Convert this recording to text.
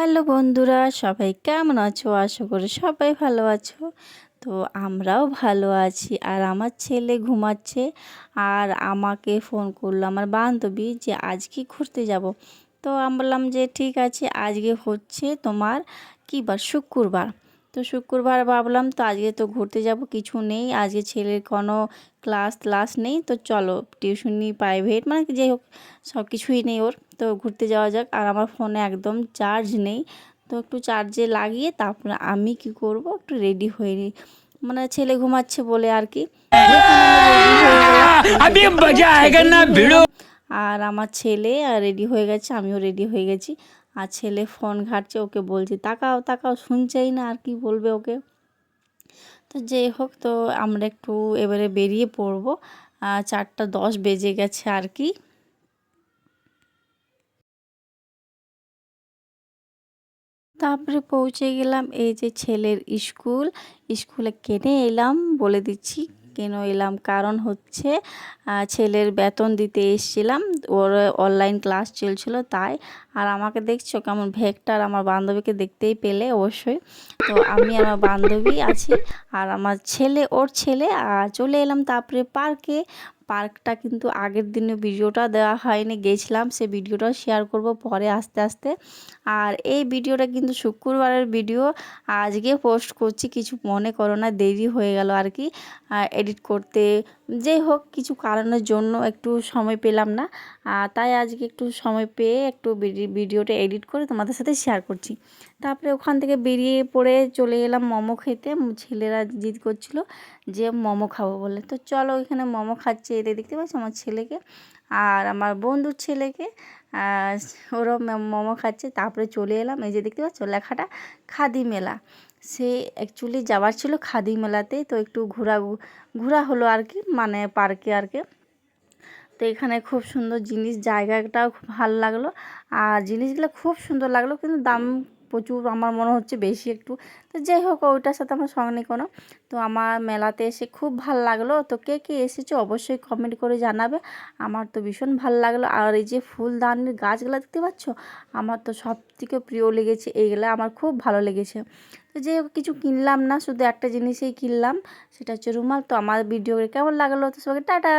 Hello বন্ধুরা, সবাই কেমন আছো? আশা করি সবাই ভালো আছো। তো আমরাও ভালো আছি। আর আমার ছেলে ঘুমাচ্ছে, আর আমাকে ফোন করলো আমার বান্ধবী যে আজকে ঘুরতে যাব। তো আমি বললাম যে ঠিক আছে, আজকে হচ্ছে তোমার কী বার, শুক্রবার। তো শুক্রবার ভাবলাম তো আজকে তো ঘুরতে যাব, কিছু নেই আজকে, ছেলের কোনো ক্লাস নেই, তো চলো টিউশনি প্রাইভেট মানে যাই হোক সব কিছুই নেই ওর, তো ঘুরতে যাওয়া যাক। আর আমার ফোনে একদম চার্জ নেই, তো একটু চার্জে লাগিয়ে তারপরে আমি কি করব, একটু রেডি হয়ে নিই, মানে ছেলে ঘুমাচ্ছে বলে আর কি। যখন আমি রেডি হয়ে গেলাম, আর আমার ছেলে রেডি হয়ে গেছে, আমিও রেডি হয়ে গেছি। আর ছেলে ফোন ঘাঁটছে, ওকে বলছি তাকাও তাকাও, শুনছেই না, আর কি বলবে ওকে। তো যেই হোক, তো আমরা একটু এবারে বেরিয়ে পড়বো। 4:10 বেজে গেছে আর কি। তারপরে পৌঁছে গেলাম এই যে ছেলের স্কুলে কেনে এলাম, বলে দিচ্ছি কেন এলাম, কারণ হচ্ছে ছেলের বেতন দিতে এসেছিলাম, ওর অনলাইন ক্লাস চলছিল তাই। আর আমাকে দেখছো কেমন ভেকটার, আমার বান্ধবীকে দেখতেই পেলে অবশ্যই। তো আমি আমার বান্ধবী আছি, আর আমার ছেলে, ওর ছেলে, আর চলে এলাম তারপরে পার্কটা কিন্তু আগের দিনে ভিডিওটা দেওয়া হয়নি, গেছিলাম, সে ভিডিওটা শেয়ার করব পরে আস্তে আস্তে। আর এই ভিডিওটা কিন্তু শুক্রবারের ভিডিও, আজকে পোস্ট করছি, কিছু মনে করো না, দেরি হয়ে গেল আর কি এডিট করতে। যাই হোক, কিছু কারণের জন্য একটু সময় পেলাম না, তাই আজকে একটু সময় পেয়ে একটু ভিডিওটা এডিট করে তোমাদের সাথে শেয়ার করছি। তারপরে ওখান থেকে বেরিয়ে পড়ে চলে এলাম মোমো খেতে। ছেলেরা জিদ করছিল যে মোমো খাবো বলে, তো চলো এখানে মোমো খাচ্ছে, এদের দেখতে পাচ্ছ আমার ছেলেকে আর আমার বন্ধুর ছেলেকে, ওরাও মোমো খাচ্ছে। তারপরে চলে এলাম, এই যে দেখতে পাচ্ছ লেখাটা খাদি মেলা, সে অ্যাকচুয়ালি যাওয়ার ছিল খাদি মেলাতে, তো একটু ঘোরা হলো আর কি, মানে পার্কে আর কি। তো এখানে খুব সুন্দর জিনিস, জায়গাটাও খুব ভালো লাগলো, আর জিনিসগুলো খুব সুন্দর লাগলো, কিন্তু দাম প্রচুর আমার মনে হচ্ছে বেশি একটু। তো যাই হোক, ওইটার সাথে আমার সঙ্গে নেই কোনো। তো আমার মেলাতে এসে খুব ভালো লাগলো। তো কে কে এসেছো অবশ্যই কমেন্ট করে জানাবে। আমার তো ভীষণ ভালো লাগলো। আর এই যে ফুলদানির গাছগুলো দেখতে পাচ্ছ, আমার তো সব থেকে প্রিয় লেগেছে এইগুলো, আমার খুব ভালো লেগেছে। তো যাই হোক, কিছু কিনলাম না, শুধু একটা জিনিসই কিনলাম, সেটা হচ্ছে রুমাল। তো আমার ভিডিও কেমন লাগলো, তো সবাইকে টাটা।